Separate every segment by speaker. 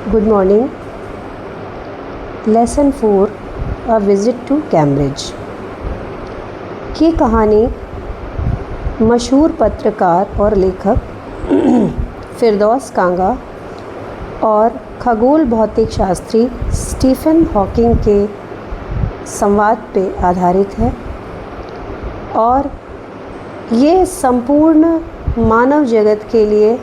Speaker 1: Good morning. Lesson 4 A Visit to Cambridge की कहानी मशहूर पत्रकार और लेखक फिरदौस कांगा और खगोल भौतिक शास्त्री स्टीफन हॉकिंग के संवाद पे आधारित है और ये संपूर्ण मानव जगत के लिए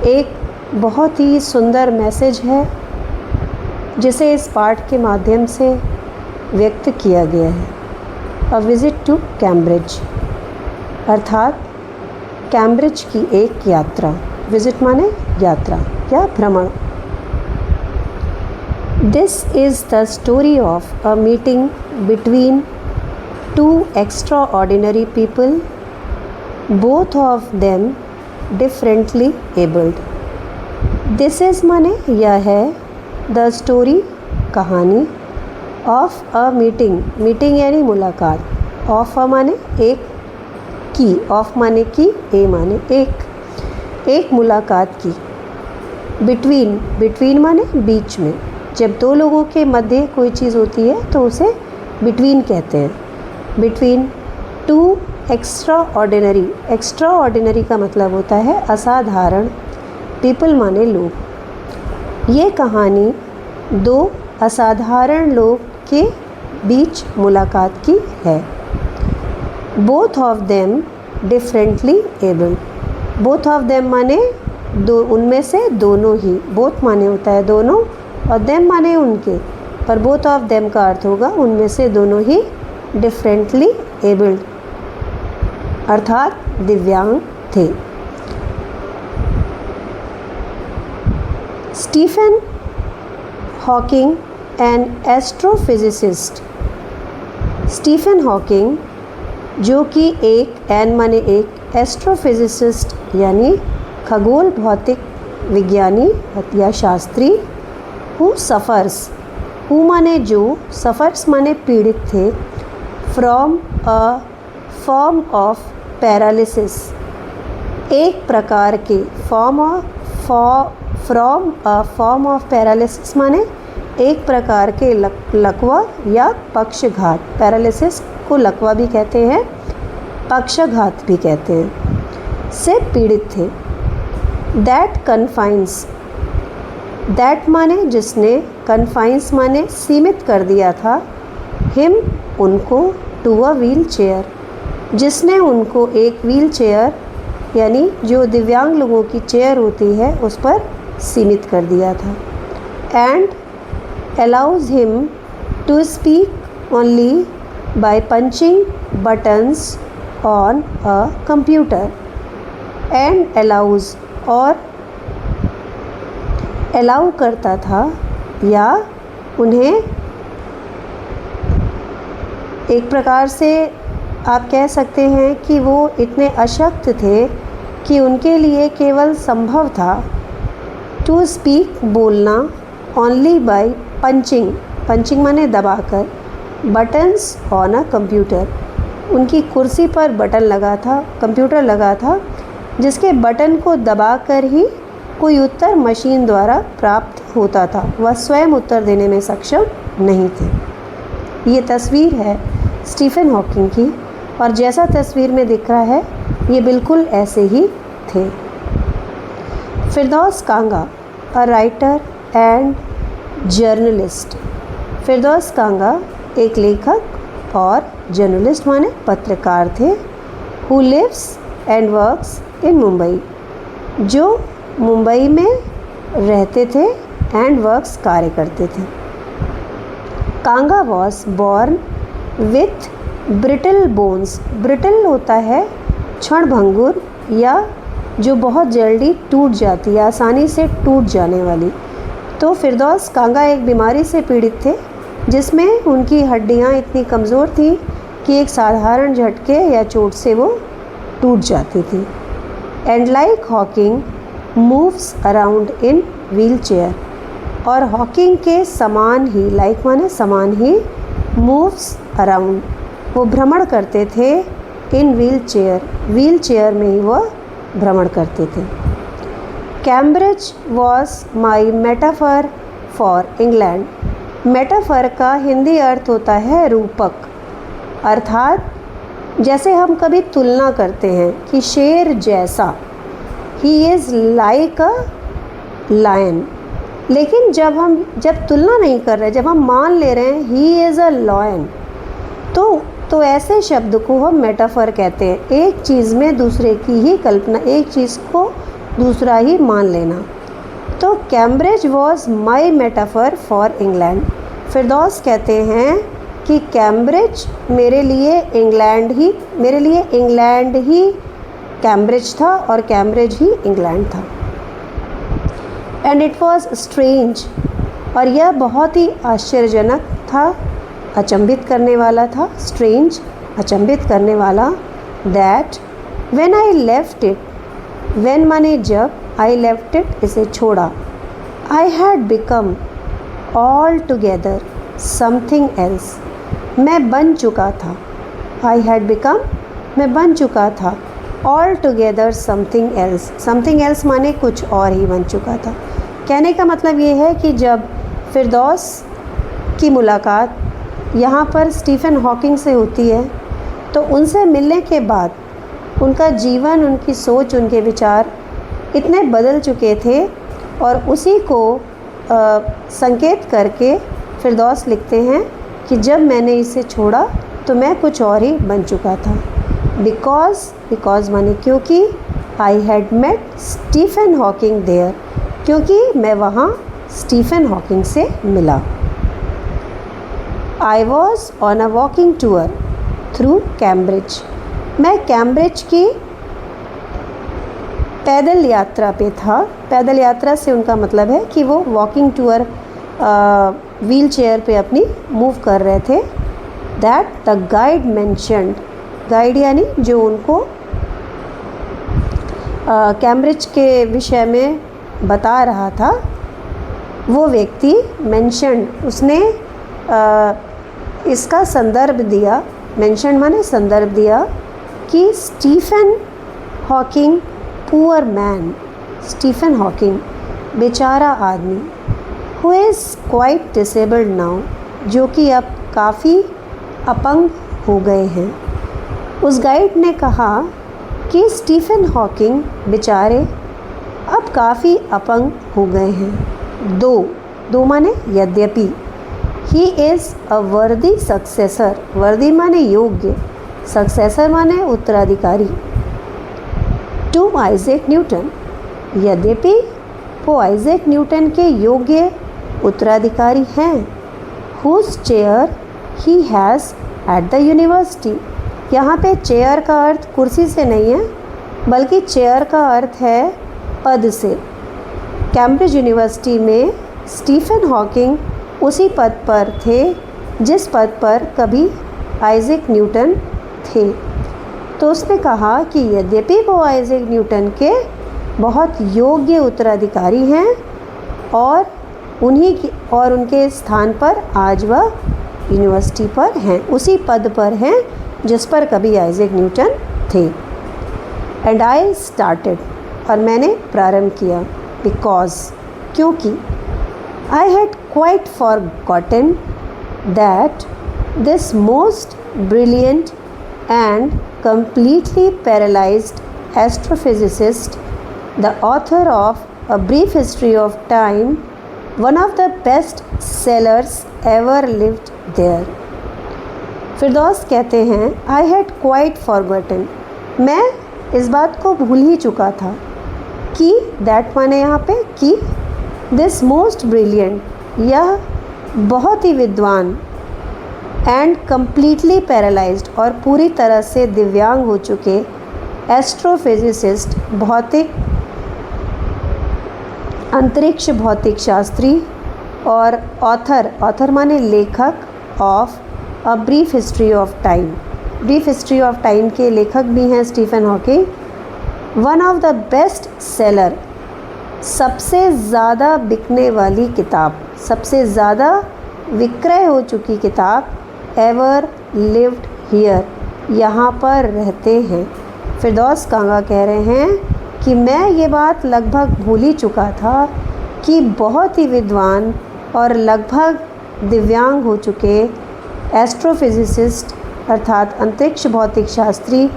Speaker 1: एक बहुत ही सुंदर मैसेज है जिसे इस पाठ के माध्यम से व्यक्त किया गया है। अ विज़िट टू कैम्ब्रिज अर्थात कैम्ब्रिज की एक यात्रा। विज़िट माने यात्रा या भ्रमण। This is the story of a meeting between two extraordinary people, both of them differently abled. This is माने यह है, द स्टोरी कहानी, ऑफ अ मीटिंग, मीटिंग यानी मुलाकात, ऑफ अ माने एक, की, ऑफ माने की, ए माने एक मुलाकात की, बिटवीन, बिटवीन माने बीच में। जब दो लोगों के मध्य कोई चीज़ होती है तो उसे बिटवीन कहते हैं। बिटवीन टू एक्स्ट्राऑर्डिनरी, एक्स्ट्राऑर्डिनरी का मतलब होता है असाधारण, पीपल माने लोग। ये कहानी दो असाधारण लोग के बीच मुलाकात की है। Both of them differently able. Both of them माने दो, उनमें से दोनों ही। बोथ माने होता है दोनों और देम माने उनके, पर बोथ ऑफ देम का अर्थ होगा उनमें से दोनों ही डिफरेंटली एबल्ड अर्थात दिव्यांग थे। Stephen Hawking an astrophysicist. Stephen Hawking जो कि एक, एन माने एक, एस्ट्रोफिजिसिस्ट यानी खगोल भौतिक विज्ञानी या शास्त्री, हु सफ़र्स, हु माने जो, सफ़र्स माने पीड़ित थे, from a form of paralysis, एक प्रकार के, from a form of paralysis माने एक प्रकार के लकवा या पक्षघात। पैरालिसिस को लकवा भी कहते हैं, पक्षघात भी कहते हैं, से पीड़ित थे। दैट कन्फाइंस, दैट माने जिसने, कन्फाइंस माने सीमित कर दिया था, हिम उनको, टू अ व्हील चेयर, जिसने उनको एक व्हील चेयर यानी जो दिव्यांग लोगों की चेयर होती है उस पर सीमित कर दिया था। And allows him to speak only by punching buttons on a computer. And allows, और अलाउ करता था या उन्हें एक प्रकार से आप कह सकते हैं कि वो इतने अशक्त थे कि उनके लिए केवल संभव था टू स्पीक, बोलना, ओनली बाय पंचिंग, पंचिंग माने दबाकर, बटन्स ऑन अ कंप्यूटर, उनकी कुर्सी पर बटन लगा था, कंप्यूटर लगा था, जिसके बटन को दबाकर ही कोई उत्तर मशीन द्वारा प्राप्त होता था। वह स्वयं उत्तर देने में सक्षम नहीं थे। ये तस्वीर है स्टीफन हॉकिंग की और जैसा तस्वीर में दिख रहा है ये बिल्कुल ऐसे ही थे। Firdaus Kanga, a writer and journalist. Firdaus Kanga एक लेखक और जर्नलिस्ट माने पत्रकार थे। Who lives and works in Mumbai, जो मुंबई में रहते थे एंड वर्क्स कार्य करते थे। Kanga was born with brittle bones. Brittle होता है क्षणभंगुर या जो बहुत जल्दी टूट जाती है, आसानी से टूट जाने वाली। तो फिरदौस कांगा एक बीमारी से पीड़ित थे जिसमें उनकी हड्डियां इतनी कमज़ोर थीं कि एक साधारण झटके या चोट से वो टूट जाती थी। And like Hawking moves around in wheel chair, और हॉकिंग के समान ही, लाइक माने समान ही, मूव्स अराउंड, वो भ्रमण करते थे इन व्हील चेयर में ही वह भ्रमण करते थे। Cambridge was my metaphor for England. Metaphor का हिंदी अर्थ होता है रूपक, अर्थात जैसे हम कभी तुलना करते हैं कि शेर जैसा, he is like a lion. लेकिन जब तुलना नहीं कर रहे, जब हम मान ले रहे हैं ही इज़ अ लायन, तो ऐसे शब्द को हम मेटाफर कहते हैं। एक चीज़ में दूसरे की ही कल्पना, एक चीज़ को दूसरा ही मान लेना। तो Cambridge was my metaphor for England. Firdaus कहते हैं कि कैम्ब्रिज मेरे लिए इंग्लैंड ही कैम्ब्रिज था और कैम्ब्रिज ही इंग्लैंड था। एंड इट वॉज स्ट्रेंज, और यह बहुत ही आश्चर्यजनक था, अचंभित करने वाला था। स्ट्रेंज, अचंभित करने वाला। That when I left it, when माने जब, आई लेफ्ट इट इसे छोड़ा, I had become all together something else, मैं बन चुका था। आई हैड बिकम, मैं बन चुका था। All together something else, something else माने कुछ और ही बन चुका था। कहने का मतलब ये है कि जब फिरदौस की मुलाकात यहाँ पर स्टीफ़न हॉकिंग से होती है, तो उनसे मिलने के बाद उनका जीवन, उनकी सोच, उनके विचार इतने बदल चुके थे, और उसी को संकेत करके फिरदौस लिखते हैं कि जब मैंने इसे छोड़ा तो मैं कुछ और ही बन चुका था। बिकॉज माने क्योंकि, I had met Stephen Hawking there, क्योंकि मैं वहाँ स्टीफ़न हॉकिंग से मिला। I was on a walking tour through Cambridge, मैं कैम्ब्रिज की पैदल यात्रा पे था। पैदल यात्रा से उनका मतलब है कि वो वॉकिंग टूर व्हील चेयर पे अपनी मूव कर रहे थे। That the guide mentioned, guide यानी जो उनको कैम्ब्रिज के विषय में बता रहा था, वो व्यक्ति मेंशन्ड, उसने इसका संदर्भ दिया। मेंशन माने संदर्भ दिया कि Stephen Hawking poor man, Stephen Hawking बेचारा आदमी, who is quite disabled now, जो कि अब काफ़ी अपंग हो गए हैं। उस गाइड ने कहा कि स्टीफ़न हॉकिंग बेचारे अब काफ़ी अपंग हो गए हैं। दो माने यद्यपि, ही इज़ अ वर्दी सक्सेसर, वर्दी माने योग्य, सक्सेसर माने उत्तराधिकारी, टू आइजैक न्यूटन, यद्यपि वो आइजैक न्यूटन के योग्य उत्तराधिकारी हैं। Whose chair he has at the university, यहाँ पे चेयर का अर्थ कुर्सी से नहीं है, बल्कि चेयर का अर्थ है पद से। कैम्ब्रिज यूनिवर्सिटी में स्टीफ़न हॉकिंग उसी पद पर थे जिस पद पर कभी आइजैक न्यूटन थे। तो उसने कहा कि यद्यपि वो आइजैक न्यूटन के बहुत योग्य उत्तराधिकारी हैं, और उनके स्थान पर आज वह यूनिवर्सिटी पर हैं, उसी पद पर हैं जिस पर कभी आइजैक न्यूटन थे। एंड आई स्टार्टेड, और मैंने प्रारंभ किया, बिकॉज क्योंकि, I had quite forgotten that this most brilliant and completely paralyzed astrophysicist, the author of A Brief History of Time, one of the best sellers ever lived there. फिरदौस कहते हैं, I had quite forgotten, मैं इस बात को भूल ही चुका था कि, that माने यहाँ पे कि, this most brilliant, यह बहुत ही विद्वान, एंड कम्प्लीटली पैरालाइज्ड, और पूरी तरह से दिव्यांग हो चुके एस्ट्रोफिजिसिस्ट, भौतिक अंतरिक्ष भौतिक शास्त्री, और ऑथर माने लेखक of a brief history of time, brief history of time के लेखक भी हैं Stephen Hawking. One of the best seller, सबसे ज़्यादा बिकने वाली किताब, सबसे ज़्यादा विक्रय हो चुकी किताब, एवर लिव्ड हियर, यहाँ पर रहते हैं। फिरदौस कांगा कह रहे हैं कि मैं ये बात लगभग भूल ही चुका था कि बहुत ही विद्वान और लगभग दिव्यांग हो चुके एस्ट्रोफिजिसिस्ट अर्थात अंतरिक्ष भौतिक शास्त्री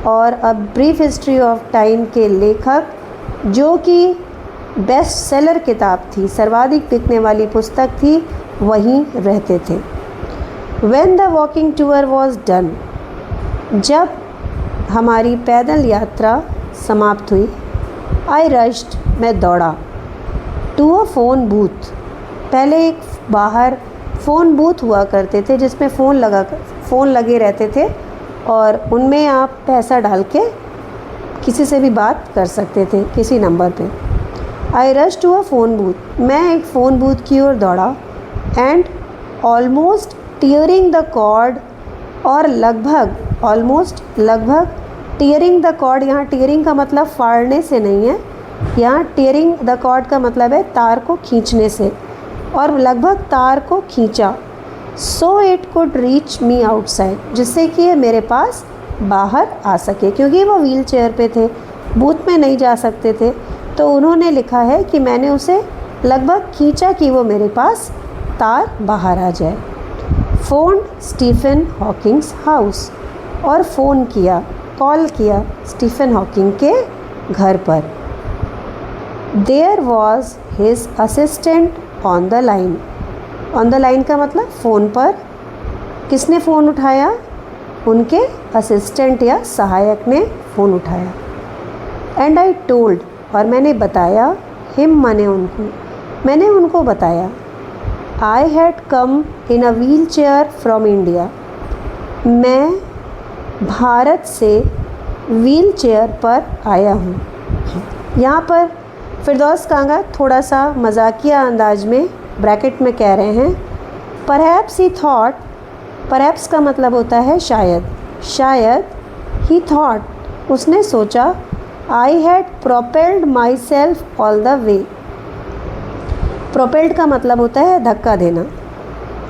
Speaker 1: और a brief history of time के लेखक, जो कि बेस्ट सेलर किताब थी, सर्वाधिक बिकने वाली पुस्तक थी, वहीं रहते थे। When the walking tour was done, जब हमारी पैदल यात्रा समाप्त हुई, I rushed, मैं दौड़ा, to a phone booth। पहले एक बाहर फ़ोन बूथ हुआ करते थे जिसमें फ़ोन लगे रहते थे और उनमें आप पैसा डाल के किसी से भी बात कर सकते थे किसी नंबर पे। I rush to a phone booth, मैं एक फ़ोन बूथ की ओर दौड़ा and almost tearing the cord, और लगभग टीयरिंग द कॉर्ड, यहाँ टीयरिंग का मतलब फाड़ने से नहीं है, यहाँ टीयरिंग द कॉर्ड का मतलब है तार को खींचने से, और लगभग तार को खींचा, so it could reach me outside, जिससे कि ये मेरे पास बाहर आ सके, क्योंकि वो व्हील चेयर पे थे, बूथ में नहीं जा सकते थे। तो उन्होंने लिखा है कि मैंने उसे लगभग खींचा कि वो मेरे पास तार बाहर आ जाए। फ़ोन स्टीफन हॉकिंग्स हाउस, और फ़ोन किया, कॉल किया स्टीफन हॉकिंग के घर पर। There was his assistant on the line, on the line का मतलब फ़ोन पर। किसने फ़ोन उठाया? उनके असिस्टेंट या सहायक ने फ़ोन उठाया। एंड आई टोल्ड, और मैंने बताया, हिम माने उनको, मैंने उनको बताया, I had come in a wheel chair from India, मैं भारत से व्हील चेयर पर आया हूँ। यहाँ पर फिरदौस कांगा थोड़ा सा मजाकिया अंदाज में ब्रैकेट में कह रहे हैं, परहैप्स ही थॉट, परहैप्स का मतलब होता है शायद, शायद ही थॉट, उसने सोचा, I had propelled my self all the way. Propelled का मतलब होता है धक्का देना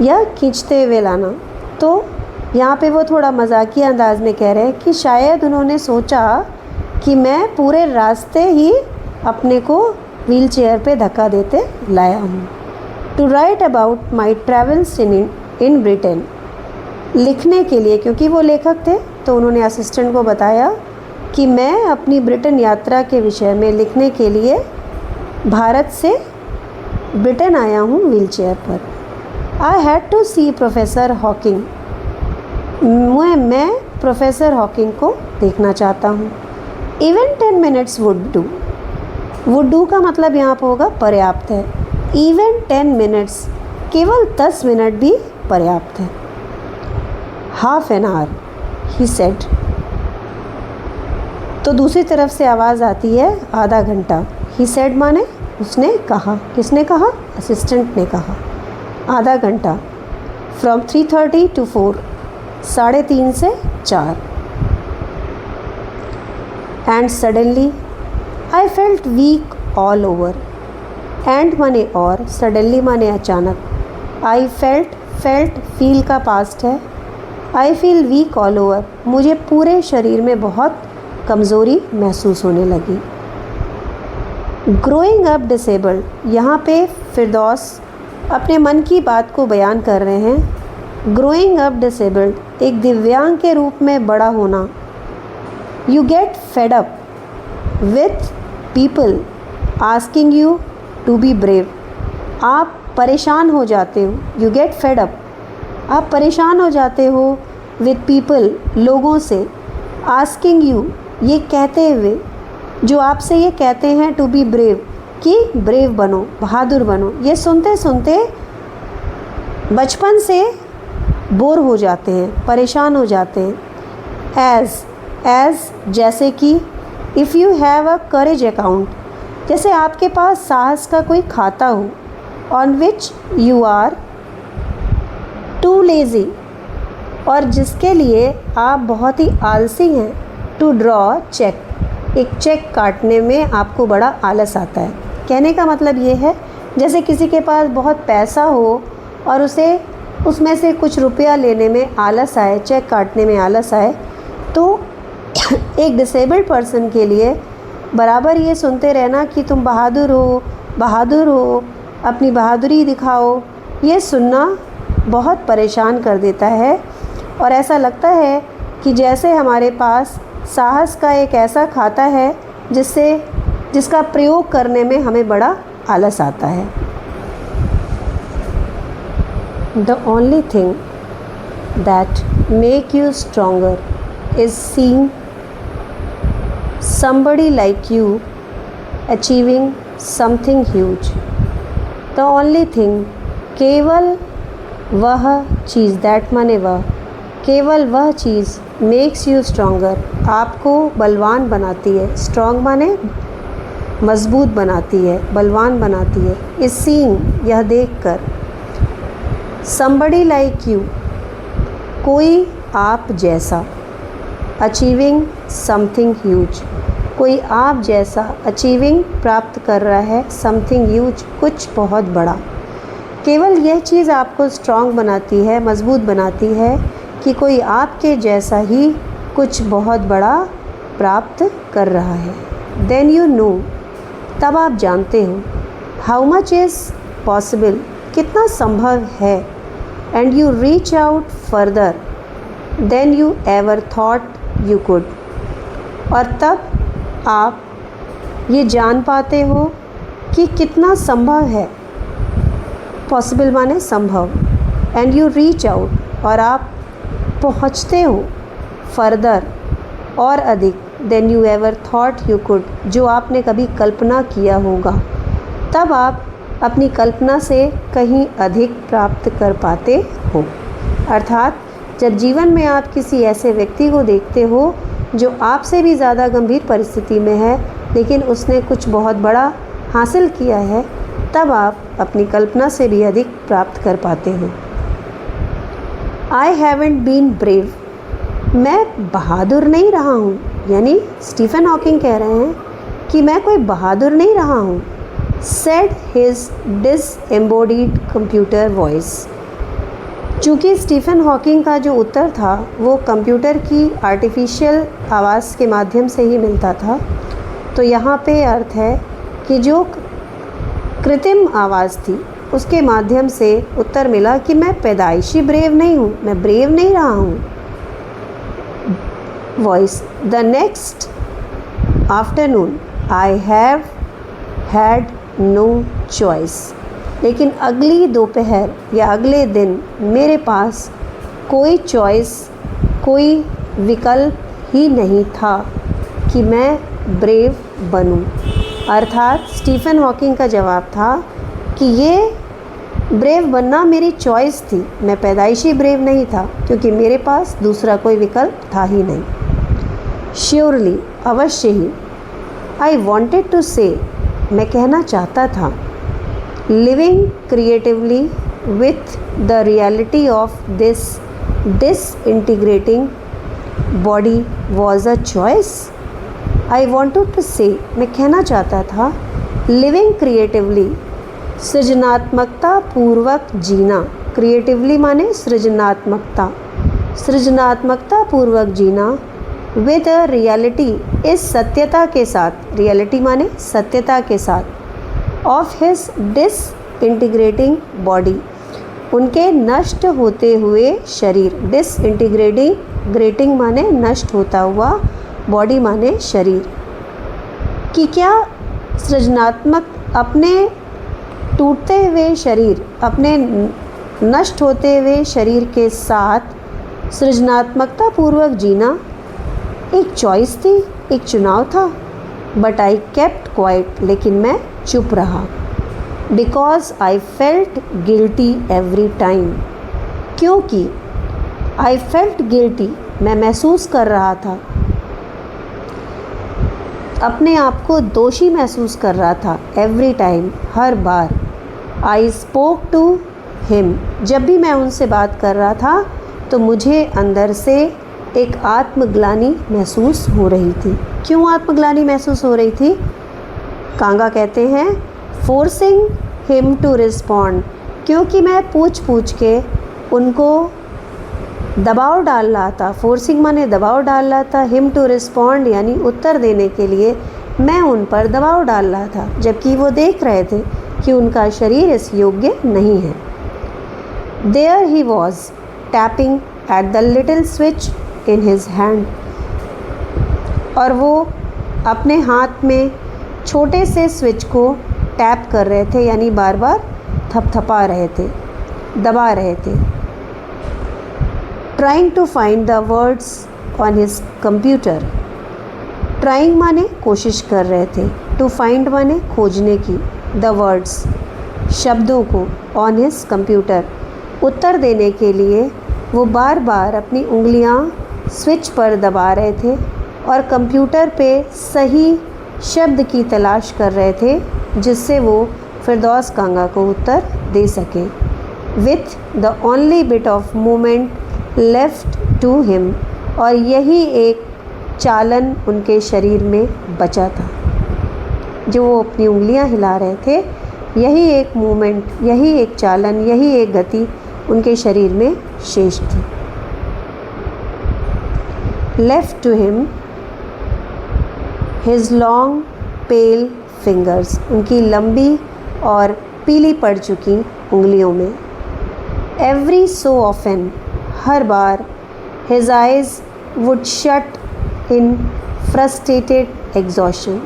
Speaker 1: या खींचते हुए लाना। तो यहाँ पे वो थोड़ा मजाकिया अंदाज में कह रहे हैं कि शायद उन्होंने सोचा कि मैं पूरे रास्ते ही अपने को व्हील चेयर पे धक्का देते लाया हूँ। To write about my travels in Britain, लिखने के लिए, क्योंकि वो लेखक थे तो उन्होंने असिस्टेंट को बताया कि मैं अपनी ब्रिटेन यात्रा के विषय में लिखने के लिए भारत से ब्रिटेन आया हूँ व्हील चेयर पर। I had to see professor Hawking, मैं प्रोफेसर हॉकिंग को देखना चाहता हूँ। Even 10 minutes would do, would do का मतलब यहाँ पर होगा पर्याप्त है। इवन 10 मिनट्स, केवल 10 मिनट भी पर्याप्त है। Half an hour he said, तो दूसरी तरफ से आवाज़ आती है आधा घंटा। ही सेड माने उसने कहा, किसने कहा? असिस्टेंट ने कहा। आधा घंटा, फ्रॉम 3:30 to 4, 3:30 से 4। And suddenly I felt weak all over, and माने और, सडनली माने अचानक। आई फेल्ट फील का पास्ट है। I feel weak all over, मुझे पूरे शरीर में बहुत कमज़ोरी महसूस होने लगी। ग्रोइंग अप डिसेबल्ड, यहाँ पे फिरदौस अपने मन की बात को बयान कर रहे हैं। ग्रोइंग अप डिसेबल्ड, एक दिव्यांग के रूप में बड़ा होना। You get fed up with people asking you to be brave, आप परेशान हो जाते हो। यू गेट फेड अप, आप परेशान हो जाते हो विद पीपल, लोगों से। आस्किंग यू, ये कहते हुए, जो आपसे ये कहते हैं टू बी ब्रेव, कि ब्रेव बनो, बहादुर बनो। ये सुनते सुनते बचपन से बोर हो जाते हैं, परेशान हो जाते हैं। एज जैसे कि, if you have a courage account, जैसे आपके पास साहस का कोई खाता हो। On which you are too lazy, और जिसके लिए आप बहुत ही आलसी हैं। टू ड्रॉ चेक, एक चेक काटने में आपको बड़ा आलस आता है। कहने का मतलब ये है, जैसे किसी के पास बहुत पैसा हो और उसे उसमें से कुछ रुपया लेने में आलस आए, चेक काटने में आलस आए, तो एक डिसेबल्ड पर्सन के लिए बराबर ये सुनते रहना कि तुम बहादुर हो, अपनी बहादुरी दिखाओ, ये सुनना बहुत परेशान कर देता है और ऐसा लगता है कि जैसे हमारे पास साहस का एक ऐसा खाता है जिसका प्रयोग करने में हमें बड़ा आलस आता है। The only thing that make you stronger is seeing somebody like you achieving something huge. The only thing, केवल वह चीज़, दैट माने वह, केवल वह चीज़ मेक्स यू स्ट्रोंगर, आपको बलवान बनाती है। स्ट्रॉन्ग माने मजबूत बनाती है, बलवान बनाती है। इस सीइंग, यह देखकर, समबडी लाइक यू, कोई आप जैसा, अचीविंग समथिंग ह्यूज, कोई आप जैसा अचीविंग प्राप्त कर रहा है, समथिंग ह्यूज, कुछ बहुत बड़ा। केवल यह चीज़ आपको स्ट्रॉन्ग बनाती है, मजबूत बनाती है कि कोई आपके जैसा ही कुछ बहुत बड़ा प्राप्त कर रहा है। देन यू नो, तब आप जानते हो, हाउ मच इज़ पॉसिबल, कितना संभव है, and you reach out further than you ever thought you could, और तब आप ये जान पाते हो कि कितना संभव है, पॉसिबल माने संभव, एंड यू रीच आउट, और आप पहुँचते हो, फर्दर और अधिक, than you ever thought you could, जो आपने कभी कल्पना किया होगा, तब आप अपनी कल्पना से कहीं अधिक प्राप्त कर पाते हो। अर्थात जब जीवन में आप किसी ऐसे व्यक्ति को देखते हो जो आपसे भी ज़्यादा गंभीर परिस्थिति में है, लेकिन उसने कुछ बहुत बड़ा हासिल किया है, तब आप अपनी कल्पना से भी अधिक प्राप्त कर पाते हो। आई हैवेंट बीन ब्रेव, मैं बहादुर नहीं रहा हूँ, यानी स्टीफन हॉकिंग कह रहे हैं कि मैं कोई बहादुर नहीं रहा हूँ। सेड हिज डिसएम्बॉडीड कंप्यूटर वॉइस, चूँकि स्टीफन हॉकिंग का जो उत्तर था वो कंप्यूटर की आर्टिफिशियल आवाज़ के माध्यम से ही मिलता था, तो यहाँ पे अर्थ है कि जो कृत्रिम आवाज़ थी उसके माध्यम से उत्तर मिला कि मैं पैदाइशी ब्रेव नहीं हूँ, मैं ब्रेव नहीं रहा हूँ। Voice, the next afternoon I have had no choice, लेकिन अगली दोपहर या अगले दिन मेरे पास कोई चॉइस, कोई विकल्प ही नहीं था कि मैं ब्रेव बनूं। अर्थात स्टीफन हॉकिंग का जवाब था कि ये ब्रेव बनना मेरी चॉइस थी, मैं पैदाइशी ब्रेव नहीं था, क्योंकि मेरे पास दूसरा कोई विकल्प था ही नहीं। श्योरली, अवश्य ही। आई वॉन्टेड टू से, मैं कहना चाहता था। Living creatively with the reality of this disintegrating body was a choice. I wanted to say, मैं कहना चाहता था, लिविंग क्रिएटिवली, सृजनात्मकता पूर्वक जीना, क्रिएटिवली माने सृजनात्मकता, सृजनात्मकता पूर्वक जीना, विद रियलिटी, इस सत्यता के साथ, रियलिटी माने सत्यता के साथ, ऑफ हिज डिसइंटीग्रेटिंग बॉडी, उनके नष्ट होते हुए शरीर, डिसइंटीग्रेटिंग माने नष्ट होता हुआ, बॉडी माने शरीर, कि क्या सृजनात्मक, अपने टूटते हुए शरीर, अपने नष्ट होते हुए शरीर के साथ सृजनात्मकता पूर्वक जीना एक चॉइस थी, एक चुनाव था। बट आई केप्ट क्वाइट, लेकिन मैं चुप रहा। Because I felt guilty every time, क्योंकि आई फेल्ट गिल्टी, मैं महसूस कर रहा था, अपने आप को दोषी महसूस कर रहा था, एवरी टाइम, हर बार। आई स्पोक टू हिम, जब भी मैं उनसे बात कर रहा था तो मुझे अंदर से एक आत्मग्लानि महसूस हो रही थी। क्यों आत्मग्लानि महसूस हो रही थी? कांगा कहते हैं फोर्सिंग हिम टू रिस्पॉन्ड, क्योंकि मैं पूछ के उनको दबाव डाल रहा था। फोर्सिंग माने दबाव डाल रहा था, हिम टू रिस्पॉन्ड यानी उत्तर देने के लिए, मैं उन पर दबाव डाल रहा था, जबकि वो देख रहे थे कि उनका शरीर इस योग्य नहीं है। There he was, tapping at the little switch in his hand. और वो अपने हाथ में छोटे से स्विच को टैप कर रहे थे, यानी बार बार थपथपा रहे थे, दबा रहे थे। Trying to find the words on his computer. Trying माने कोशिश कर रहे थे, to find माने खोजने की, the words शब्दों को, on his computer उत्तर देने के लिए वो बार बार अपनी उंगलियां स्विच पर दबा रहे थे और कंप्यूटर पे सही शब्द की तलाश कर रहे थे जिससे वो फिरदौस कांगा को उत्तर दे सकें। With the only bit of movement left to him, और यही एक चालन उनके शरीर में बचा था। जो वो अपनी उंगलियां हिला रहे थे, यही एक मूवमेंट, यही एक चालन, यही एक गति उनके शरीर में शेष थी। Left to him his long pale fingers, उनकी लंबी और पीली पड़ चुकी उंगलियों में। एवरी सो ऑफन, हर बार, his eyes would shut in frustrated exhaustion,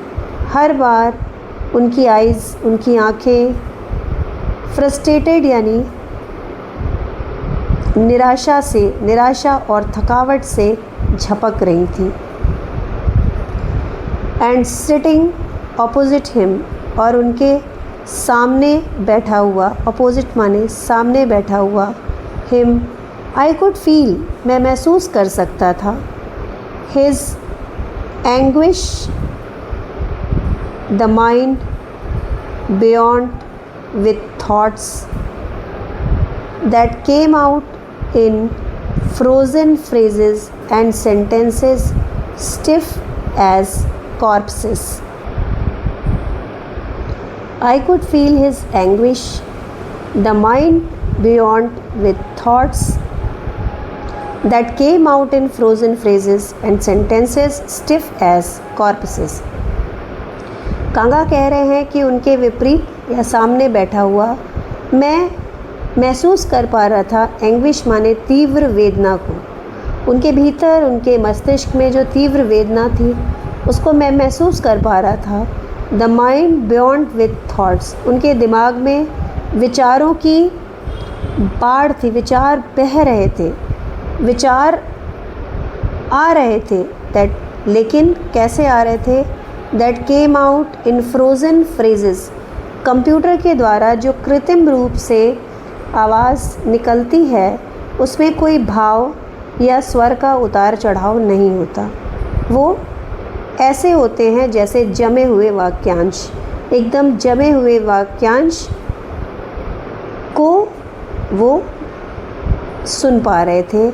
Speaker 1: हर बार उनकी आइज़, उनकी आँखें फ्रस्ट्रेटेड यानी निराशा और थकावट से झपक रही थी। एंड सिटिंग ऑपोजिट हिम, और उनके सामने बैठा हुआ, ऑपोजिट माने सामने बैठा हुआ, हिम, आई कुड फील, मैं महसूस कर सकता था, his anguish, the mind beyond with thoughts that came out in frozen phrases and sentences stiff as corpses. I could feel his anguish, the mind beyond with thoughts that came out in frozen phrases and sentences stiff as corpses. कांगा कह रहे हैं कि उनके विपरीत या सामने बैठा हुआ मैं महसूस कर पा रहा था, एंग्विश माने तीव्र वेदना को, उनके भीतर, उनके मस्तिष्क में जो तीव्र वेदना थी उसको मैं महसूस कर पा रहा था। The mind beyond with thoughts, उनके दिमाग में विचारों की बाढ़ थी, विचार बह रहे थे, विचार आ रहे थे, दैट, लेकिन कैसे आ रहे थे, that came out in frozen phrases, computer के द्वारा जो कृत्रिम रूप से आवाज़ निकलती है उसमें कोई भाव या स्वर का उतार चढ़ाव नहीं होता, वो ऐसे होते हैं जैसे जमे हुए वाक्यांश, एकदम जमे हुए वाक्यांश को वो सुन पा रहे थे।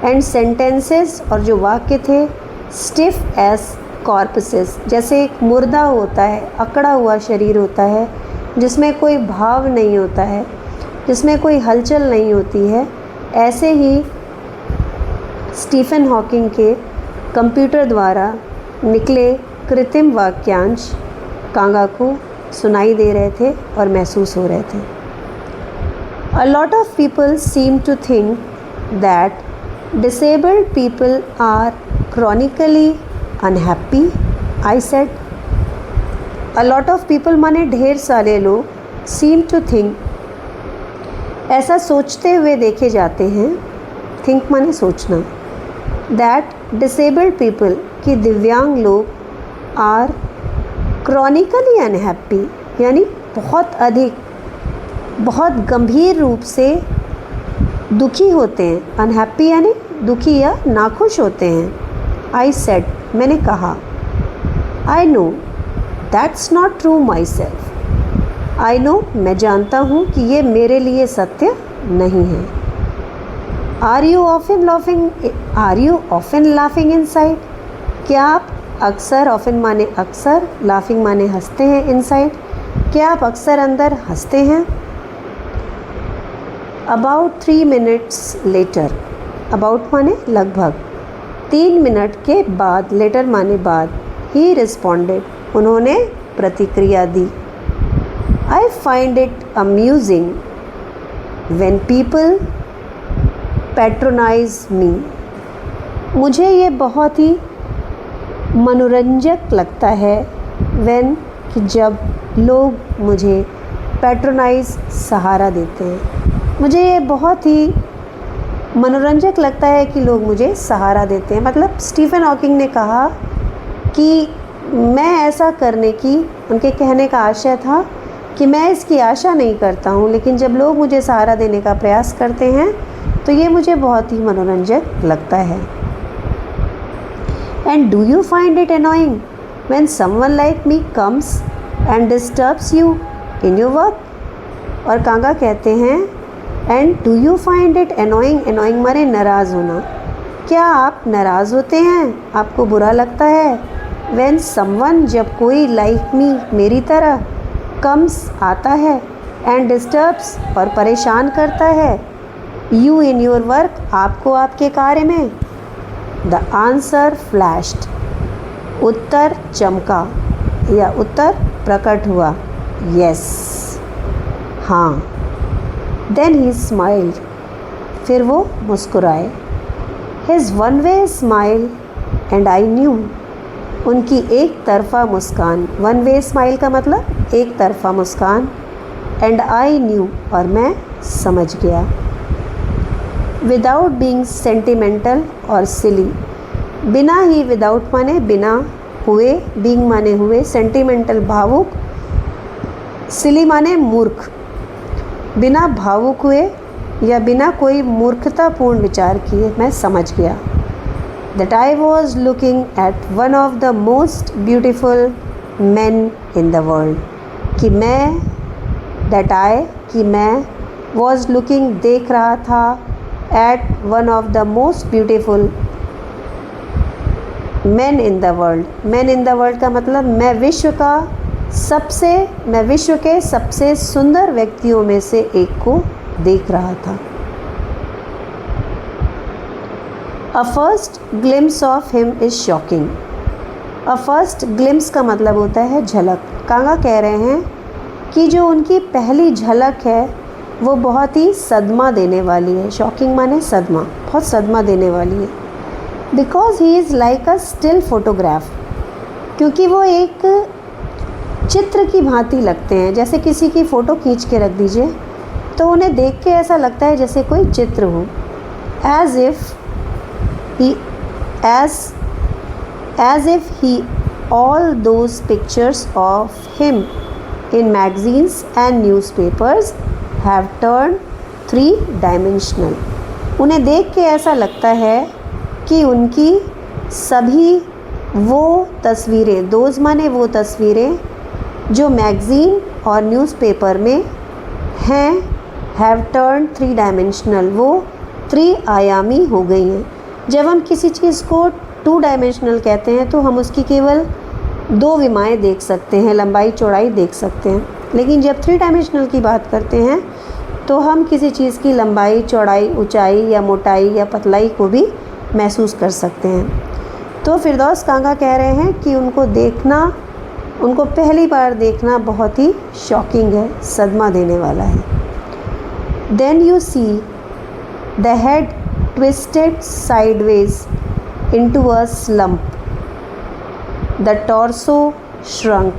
Speaker 1: एंड सेंटेंसेस, और जो वाक्य थे, स्टिफ एज कॉर्पसेस, जैसे एक मुर्दा होता है, अकड़ा हुआ शरीर होता है जिसमें कोई भाव नहीं होता है, जिसमें कोई हलचल नहीं होती है, ऐसे ही स्टीफन हॉकिंग के कंप्यूटर द्वारा निकले कृत्रिम वाक्यांश कांगा को सुनाई दे रहे थे और महसूस हो रहे थे। A lot of people seem to think that disabled people are chronically unhappy, I said. A lot of people माने ढेर सारे लोग, seem to think ऐसा सोचते हुए देखे जाते हैं, थिंक माने सोचना, दैट डिसेबल्ड पीपल कि दिव्यांग लोग आर क्रॉनिकली अनहैप्पी, यानी बहुत अधिक, बहुत गंभीर रूप से दुखी होते हैं। अनहैप्पी यानी दुखी या नाखुश होते हैं। आई सेड, मैंने कहा, I know that's not true my self, I know, मैं जानता हूँ कि ये मेरे लिए सत्य नहीं है। Are you often laughing inside, क्या आप अक्सर, ऑफन माने अक्सर, लाफिंग माने हंसते हैं, इनसाइड, क्या आप अक्सर अंदर हंसते हैं। अबाउट 3 minutes लेटर, अबाउट माने लगभग, 3 मिनट के बाद, लेटर माने बाद, ही रिस्पॉन्डेड, उन्होंने प्रतिक्रिया दी। I find it amusing when people patronise me. मुझे ये बहुत ही मनोरंजक लगता है व्हेन कि जब लोग मुझे पैट्रोनाइज सहारा देते हैं। मुझे ये बहुत ही मनोरंजक लगता है कि लोग मुझे सहारा देते हैं। मतलब स्टीफन हॉकिंग ने कहा कि मैं ऐसा करने की, उनके कहने का आशय था कि मैं इसकी आशा नहीं करता हूँ, लेकिन जब लोग मुझे सहारा देने का प्रयास करते हैं तो ये मुझे बहुत ही मनोरंजक लगता है। And do you find it annoying when someone like me comes and disturbs you in your work? और कांगा कहते हैं and do you find it annoying, annoying माने नाराज़ होना, क्या आप नाराज़ होते हैं, आपको बुरा लगता है? व्हेन समवन, जब कोई लाइक मी, मेरी तरह, कम्स आता है, एंड डिस्टर्ब्स और परेशान करता है, यू इन योर वर्क, आपको आपके कार्य में। द आंसर फ्लैश्ड, उत्तर चमका या उत्तर प्रकट हुआ, यस, हाँ। देन ही स्माइल्ड, फिर वो मुस्कुराए। His one way smile and I knew, उनकी एक तरफा मुस्कान, वन वे स्माइल का मतलब एक तरफा मुस्कान, एंड आई न्यू, और मैं समझ गया। विदाउट बीइंग सेंटिमेंटल और सिली, बिना ही, विदाउट माने बिना, हुए, बीइंग माने हुए, सेंटिमेंटल भावुक, सिली माने मूर्ख, बिना भावुक हुए या बिना कोई मूर्खतापूर्ण विचार किए मैं समझ गया। That I was looking at one of the most beautiful man in the world, कि मैं, दैट आई, कि मैं, वॉज लुकिंग, देख रहा था, at one of the most beautiful man in the world. Man in the world का मतलब मैं विश्व के सबसे सुंदर व्यक्तियों में से एक को देख रहा था। A first glimpse of him is shocking. A first glimpse का मतलब होता है झलक। कांगा कह रहे हैं कि जो उनकी पहली झलक है वो बहुत ही सदमा देने वाली है। शॉकिंग माने सदमा, बहुत सदमा देने वाली है। Because he is like a still photograph, क्योंकि वो एक चित्र की भांति लगते हैं। जैसे किसी की फ़ोटो खींच के रख दीजिए तो उन्हें देख के ऐसा लगता है जैसे कोई चित्र हो। As if he all those pictures of him in magazines and newspapers have turn 3 dimensional. उन्हें देख के ऐसा लगता है कि उनकी सभी वो तस्वीरें, दोज माने वो तस्वीरें जो मैगज़ीन और न्यूज़पेपर में हैं, हैव टर्न 3 डायमेंशनल, वो 3 आयामी हो गई हैं। जब हम किसी चीज़ को 2 डायमेंशनल कहते हैं तो हम उसकी केवल 2 विमाएँ देख सकते हैं, लंबाई चौड़ाई देख सकते हैं। लेकिन जब 3 डायमेंशनल की बात करते हैं तो हम किसी चीज़ की लंबाई, चौड़ाई, ऊंचाई या मोटाई या पतलाई को भी महसूस कर सकते हैं। तो फिरदौस कांगा कह रहे हैं कि उनको पहली बार देखना बहुत ही शॉकिंग है, सदमा देने वाला है। Then you see the head twisted sideways into a slump, the torso shrunk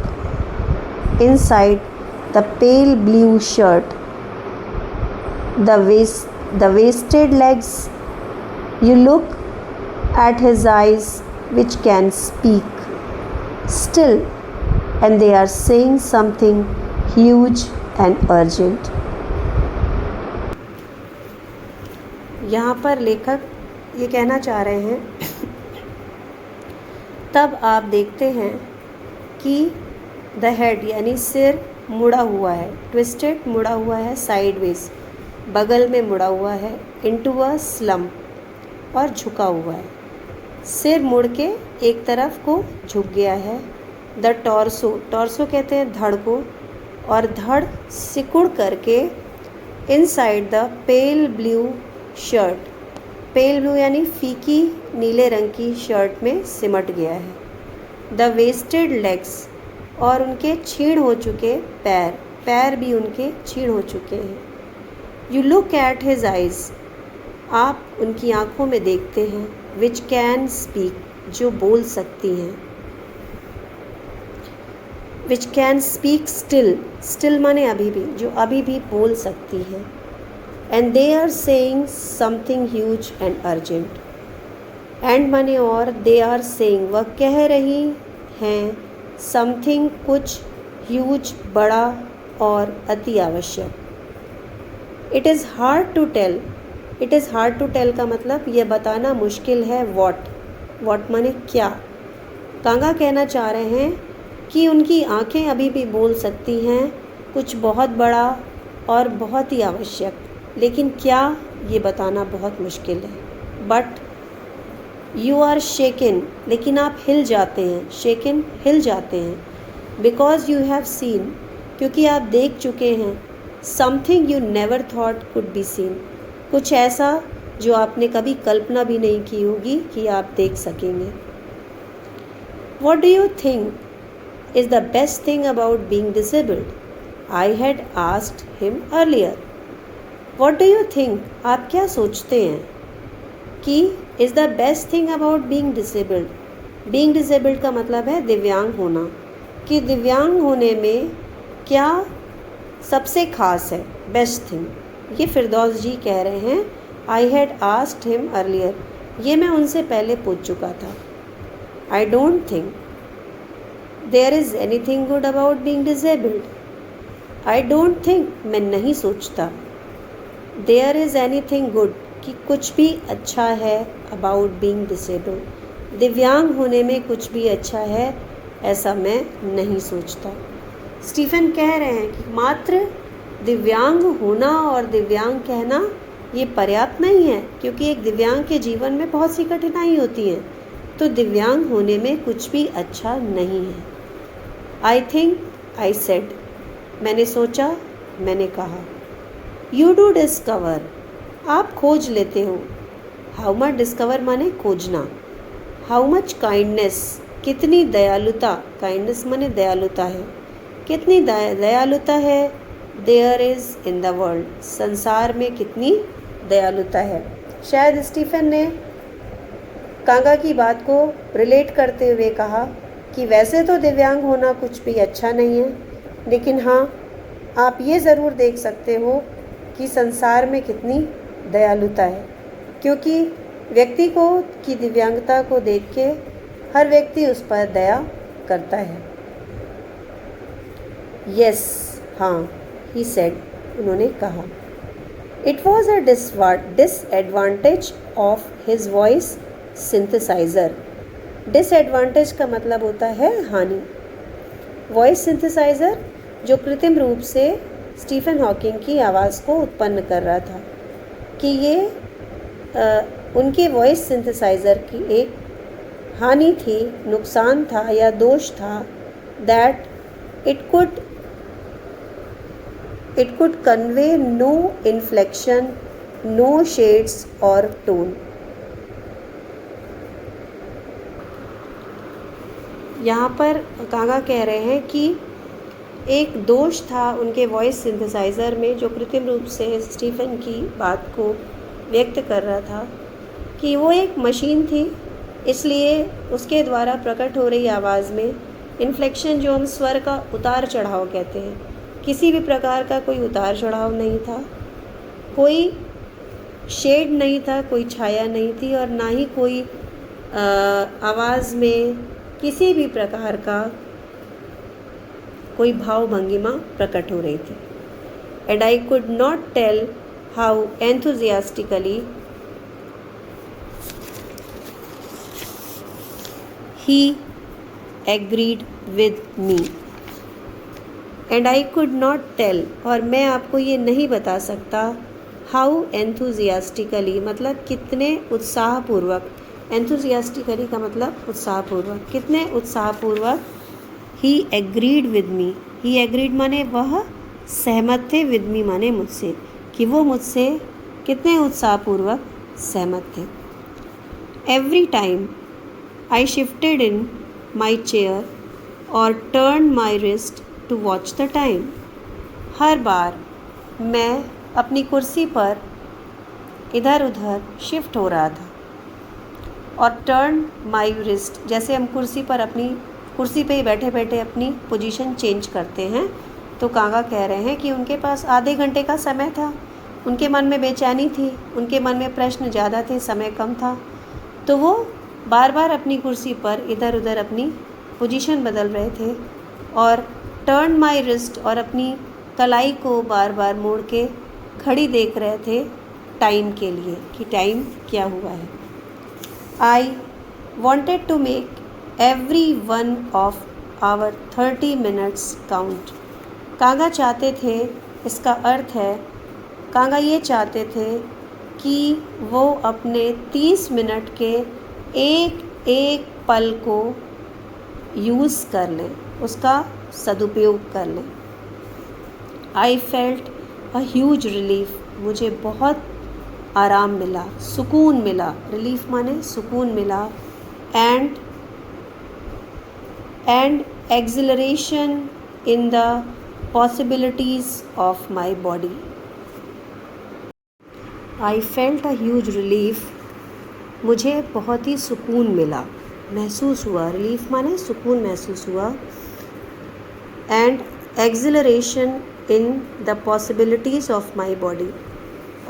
Speaker 1: inside the pale blue shirt, the wasted legs. You look at his eyes which can speak still, and they are saying something huge and urgent. यहाँ पर लेखक ये कहना चाह रहे हैं तब आप देखते हैं कि द हेड यानी सिर मुड़ा हुआ है, ट्विस्टेड मुड़ा हुआ है, साइडवेज बगल में मुड़ा हुआ है, इनटू अ स्लम्प और झुका हुआ है। सिर मुड़ के एक तरफ को झुक गया है। द टॉर्सो, टॉर्सो कहते हैं धड़ को, और धड़ सिकुड़ करके inside the pale blue shirt, pale blue यानी फीकी नीले रंग की शर्ट में सिमट गया है। द वेस्टेड लेग्स, और उनके छीण हो चुके पैर, पैर भी उनके छीण हो चुके हैं। You look at his eyes, आप उनकी आँखों में देखते हैं, विच कैन स्पीक, जो बोल सकती हैं, which can speak still, still माने अभी भी, जो अभी भी बोल सकती है। And they are saying something huge and urgent, and माने और, दे आर सेइंग वह कह रही हैं, समथिंग कुछ, ह्यूज बड़ा और अति आवश्यक। It is hard to tell, it is hard to tell का मतलब यह बताना मुश्किल है, वॉट, वॉट माने क्या। कांगा कहना चाह रहे हैं कि उनकी आँखें अभी भी बोल सकती हैं कुछ बहुत बड़ा और बहुत ही आवश्यक, लेकिन क्या ये बताना बहुत मुश्किल है। बट यू आर शेकन, लेकिन आप हिल जाते हैं, शेकन हिल जाते हैं, बिकॉज यू हैव सीन, क्योंकि आप देख चुके हैं, something you never thought could be seen, कुछ ऐसा जो आपने कभी कल्पना भी नहीं की होगी कि आप देख सकेंगे। What do you think is the best thing about being disabled? I had asked him earlier. What do you think? आप क्या सोचते हैं कि is the best thing about being disabled? Being disabled का मतलब है दिव्यांग होना, कि दिव्यांग होने में क्या सबसे खास है, बेस्ट थिंग। ये फिरदौस जी कह रहे हैं, I had asked him earlier, ये मैं उनसे पहले पूछ चुका था। I don't think there is anything good about being disabled. I don't think, मैं नहीं सोचता, there is anything good, कि कुछ भी अच्छा है about being disabled, दिव्यांग होने में कुछ भी अच्छा है, ऐसा मैं नहीं सोचता। स्टीफन कह रहे हैं कि मात्र दिव्यांग होना और दिव्यांग कहना ये पर्याप्त नहीं है, क्योंकि एक दिव्यांग के जीवन में बहुत सी कठिनाई होती हैं, तो दिव्यांग होने में कुछ भी अच्छा नहीं है। आई थिंक, आई सेड, मैंने सोचा, मैंने कहा। यू डू डिस्कवर, आप खोज लेते हो। हाउ मच डिस्कवर माने खोजना। हाउ मच काइंडनेस, कितनी दयालुता, काइंडनेस माने दयालुता है, कितनी दयालुता है, there is in the world, संसार में कितनी दयालुता है। शायद स्टीफन ने कांगा की बात को रिलेट करते हुए कहा कि वैसे तो दिव्यांग होना कुछ भी अच्छा नहीं है, लेकिन हाँ, आप ये ज़रूर देख सकते हो कि संसार में कितनी दयालुता है, क्योंकि व्यक्ति को की दिव्यांगता को देख के हर व्यक्ति उस पर दया करता है। यस, हाँ, ही सेड, उन्होंने कहा। It was a disadvantage of his voice synthesiser. Disadvantage का मतलब होता है हानि। वॉइस सिंथेसाइज़र जो कृत्रिम रूप से स्टीफन हॉकिंग की आवाज़ को उत्पन्न कर रहा था, कि ये उनके वॉइस सिंथेसाइज़र की एक हानि थी, नुकसान था या दोष था, that it could convey no inflection, no shades or tone. यहाँ पर कांगा कह रहे हैं कि एक दोष था उनके वॉइस सिंथेसाइज़र में, जो कृत्रिम रूप से स्टीफन की बात को व्यक्त कर रहा था, कि वो एक मशीन थी, इसलिए उसके द्वारा प्रकट हो रही आवाज़ में इन्फ्लेक्शन, जो हम स्वर का उतार चढ़ाव कहते हैं, किसी भी प्रकार का कोई उतार चढ़ाव नहीं था, कोई शेड नहीं था, कोई छाया नहीं थी, और ना ही कोई आवाज़ में किसी भी प्रकार का कोई भाव भंगिमा प्रकट हो रही थी। And I could not tell how enthusiastically he agreed with me. And I could not tell, और मैं आपको ये नहीं बता सकता, हाउ एंथुजियास्टिकली मतलब कितने उत्साहपूर्वक, एंथुजियास्टिकली का मतलब उत्साहपूर्वक, कितने उत्साहपूर्वक he agreed with me. He agreed माने वह सहमत थे, विद मी माने मुझसे, कि वो मुझसे कितने उत्साहपूर्वक सहमत थे। Every time I shifted in my chair, और turned my wrist to watch the time. हर बार मैं अपनी कुर्सी पर इधर उधर शिफ्ट हो रहा था और टर्न माई रिस्ट, जैसे हम कुर्सी पर अपनी कुर्सी पे ही बैठे बैठे अपनी पोजीशन चेंज करते हैं, तो कांगा कह रहे हैं कि उनके पास आधे घंटे का समय था। उनके मन में बेचैनी थी, उनके मन में प्रश्न ज़्यादा थे, समय कम था, तो वो बार बार अपनी कुर्सी पर इधर उधर अपनी पोजीशन बदल रहे थे और टर्न माई रिस्ट और अपनी कलाई को बार बार मोड़ के घड़ी देख रहे थे टाइम के लिए कि टाइम क्या हुआ है। I wanted to make every one of our 30 minutes count. Kanga चाहते थे, इसका अर्थ है कांगा ये चाहते थे कि वो अपने 30 मिनट के एक एक पल को यूज़ कर लें, उसका सदुपयोग कर लें। I felt a huge relief, मुझे बहुत आराम मिला, सुकून मिला। रिलीफ माने सुकून मिला। And acceleration in the possibilities of my body. I felt a huge relief, मुझे बहुत ही सुकून मिला, महसूस हुआ। रिलीफ माने सुकून महसूस हुआ। And acceleration in the possibilities of my body,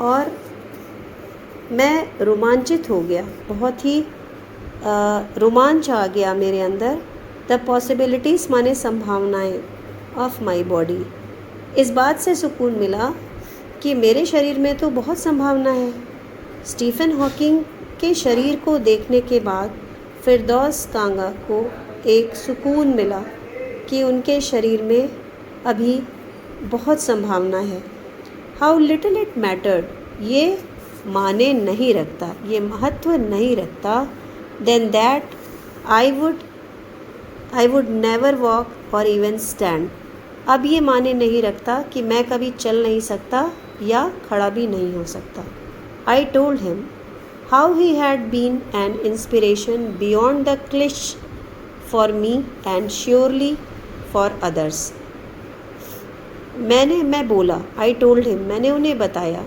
Speaker 1: और मैं रोमांचित हो गया, बहुत ही रोमांच आ गया मेरे अंदर। द पॉसिबिलिटीज़ माने संभावनाएं, ऑफ माई बॉडी, इस बात से सुकून मिला कि मेरे शरीर में तो बहुत संभावना है। स्टीफन हॉकिंग के शरीर को देखने के बाद फिरदौस कांगा को एक सुकून मिला कि उनके शरीर में अभी बहुत संभावना है। हाउ लिटिल इट मैटर्ड, ये माने नहीं रखता, ये महत्व नहीं रखता। Then that I would never walk or even stand, अब ये माने नहीं रखता कि मैं कभी चल नहीं सकता या खड़ा भी नहीं हो सकता। I told him how he had been an inspiration beyond the cliche for me and surely for others. मैं बोला, आई टोल्ड हिम, मैंने उन्हें बताया,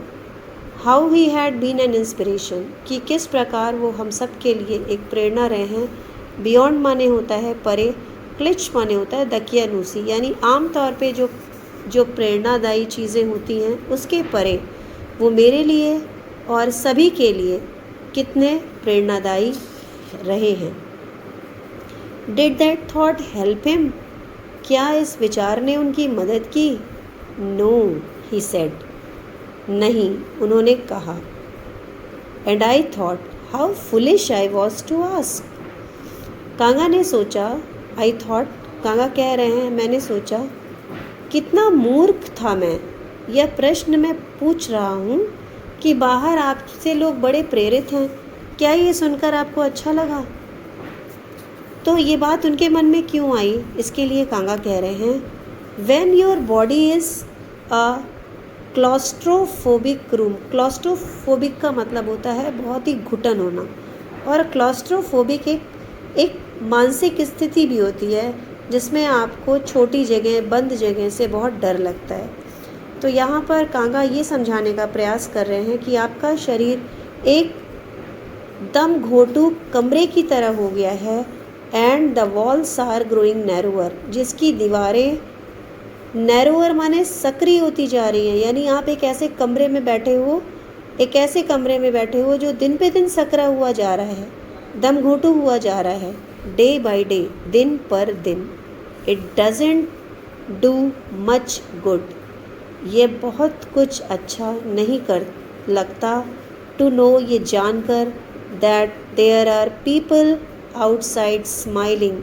Speaker 1: how he had been an inspiration, कि किस प्रकार वो हम सब के लिए एक प्रेरणा रहे हैं। बियॉन्ड माने होता है परे, क्लिच माने होता है दकियानूसी, यानी आम तौर पे जो प्रेरणादायी चीज़ें होती हैं उसके परे वो मेरे लिए और सभी के लिए कितने प्रेरणादायी रहे हैं। Did that thought help him, क्या इस विचार ने उनकी मदद की? नो ही सेड, नहीं, उन्होंने कहा। And I thought how foolish I was to ask, Kanga ने सोचा। आई थॉट, कांगा कह रहे हैं, मैंने सोचा कितना मूर्ख था मैं, यह प्रश्न मैं पूछ रहा हूँ कि बाहर आपसे लोग बड़े प्रेरित हैं, क्या ये सुनकर आपको अच्छा लगा? तो ये बात उनके मन में क्यों आई, इसके लिए कांगा कह रहे हैं, when your body is a claustrophobic room. Claustrophobic का मतलब होता है बहुत ही घुटन होना, और क्लॉस्ट्रोफोबिक एक मानसिक स्थिति भी होती है जिसमें आपको छोटी जगह, बंद जगह से बहुत डर लगता है। तो यहाँ पर कांगा ये समझाने का प्रयास कर रहे हैं कि आपका शरीर एक दम घोटू कमरे की तरह हो गया है। And the walls are growing narrower, जिसकी दीवारें नैरोअर माने सक्रिय होती जा रही हैं, यानी आप एक ऐसे कमरे में बैठे हो जो दिन पे दिन सकरा हुआ जा रहा है, दम घोटू हुआ जा रहा है, डे बाय डे, दिन पर दिन। It doesn't do much good, ये बहुत कुछ अच्छा नहीं कर लगता। टू नो, ये जानकर, that there are people outside smiling,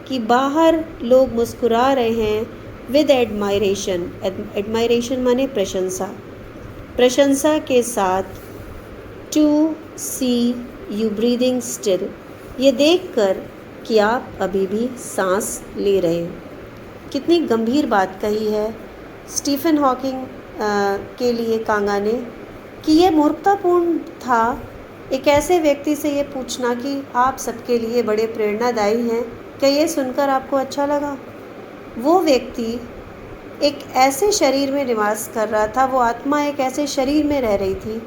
Speaker 1: कि बाहर लोग मुस्कुरा रहे हैं। विद एडमायरेशन, एडमायरेशन माने प्रशंसा, प्रशंसा के साथ। To see you breathing still, ये देखकर कि आप अभी भी सांस ले रहे हो। कितनी गंभीर बात कही है स्टीफन हॉकिंग के लिए कांगा ने, कि यह मूर्खतापूर्ण था एक ऐसे व्यक्ति से ये पूछना कि आप सबके लिए बड़े प्रेरणादायी हैं, क्या ये सुनकर आपको अच्छा लगा? वो व्यक्ति एक ऐसे शरीर में निवास कर रहा था, वो आत्मा एक ऐसे शरीर में रह रही थी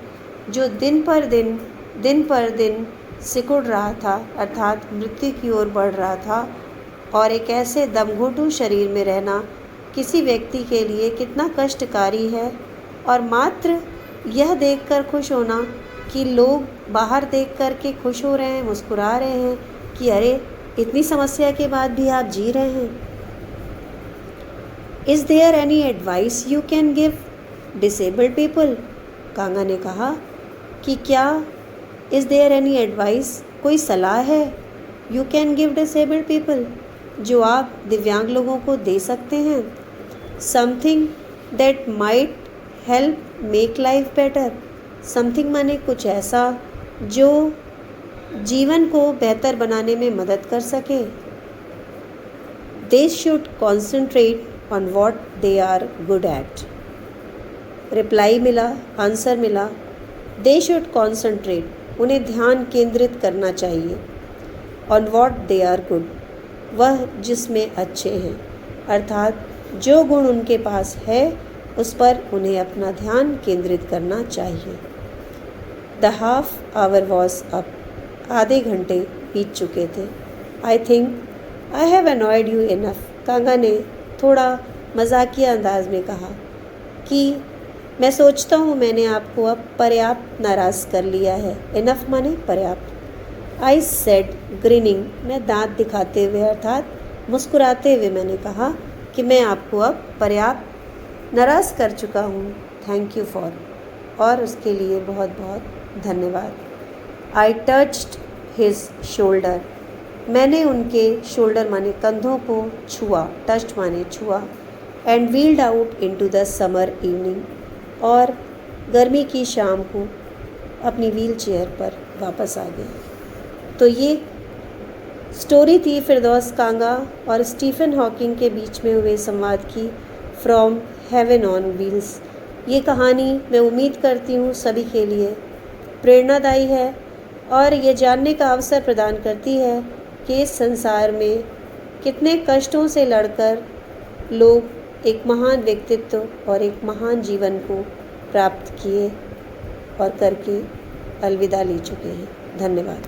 Speaker 1: जो दिन पर दिन सिकुड़ रहा था, अर्थात मृत्यु की ओर बढ़ रहा था। और एक ऐसे दमघोटू शरीर में रहना किसी व्यक्ति के लिए कितना कष्टकारी है। और मात्र यह देखकर खुश होना कि लोग बाहर देख कर के खुश हो रहे हैं, मुस्कुरा रहे हैं कि अरे इतनी समस्या के बाद भी आप जी रहे हैं। Is there any advice you can give disabled people? Kanga ने कहा कि क्या इज़ देयर एनी एडवाइस, कोई सलाह है, you can give disabled people, जो आप दिव्यांग लोगों को दे सकते हैं? Something that might help make life better. Something माने कुछ ऐसा जो जीवन को बेहतर बनाने में मदद कर सके। They should concentrate on what they are good at. Reply मिला, आंसर मिला, दे शुड कॉन्सेंट्रेट, उन्हें ध्यान केंद्रित करना चाहिए, on what they are good, वह जिसमें अच्छे हैं, अर्थात जो गुण उनके पास है उस पर उन्हें अपना ध्यान केंद्रित करना चाहिए। The half hour was up, आधे घंटे बीत चुके थे। I think I have annoyed you enough, Kanga ने थोड़ा मजाकिया अंदाज में कहा कि मैं सोचता हूँ मैंने आपको अब पर्याप्त नाराज़ कर लिया है। इनफ माने पर्याप्त। आई सेड ग्रिनिंग, मैं दांत दिखाते हुए अर्थात मुस्कुराते हुए मैंने कहा कि मैं आपको अब पर्याप्त नाराज़ कर चुका हूँ। थैंक यू फॉर, और उसके लिए बहुत बहुत धन्यवाद। आई टच्ड हिज शोल्डर, मैंने उनके शोल्डर माने कंधों को छुआ, टच्ड माने छुआ। And wheeled out into the summer evening, और गर्मी की शाम को अपनी व्हील चेयर पर वापस आ गया। तो ये स्टोरी थी फिरदौस कांगा और स्टीफन हॉकिंग के बीच में हुए संवाद की, फ्रॉम हेवन ऑन व्हील्स। ये कहानी मैं उम्मीद करती हूँ सभी के लिए प्रेरणादायी है और ये जानने का अवसर प्रदान करती है कि इस संसार में कितने कष्टों से लड़कर लोग एक महान व्यक्तित्व और एक महान जीवन को प्राप्त किए और करके अलविदा ले चुके हैं। धन्यवाद।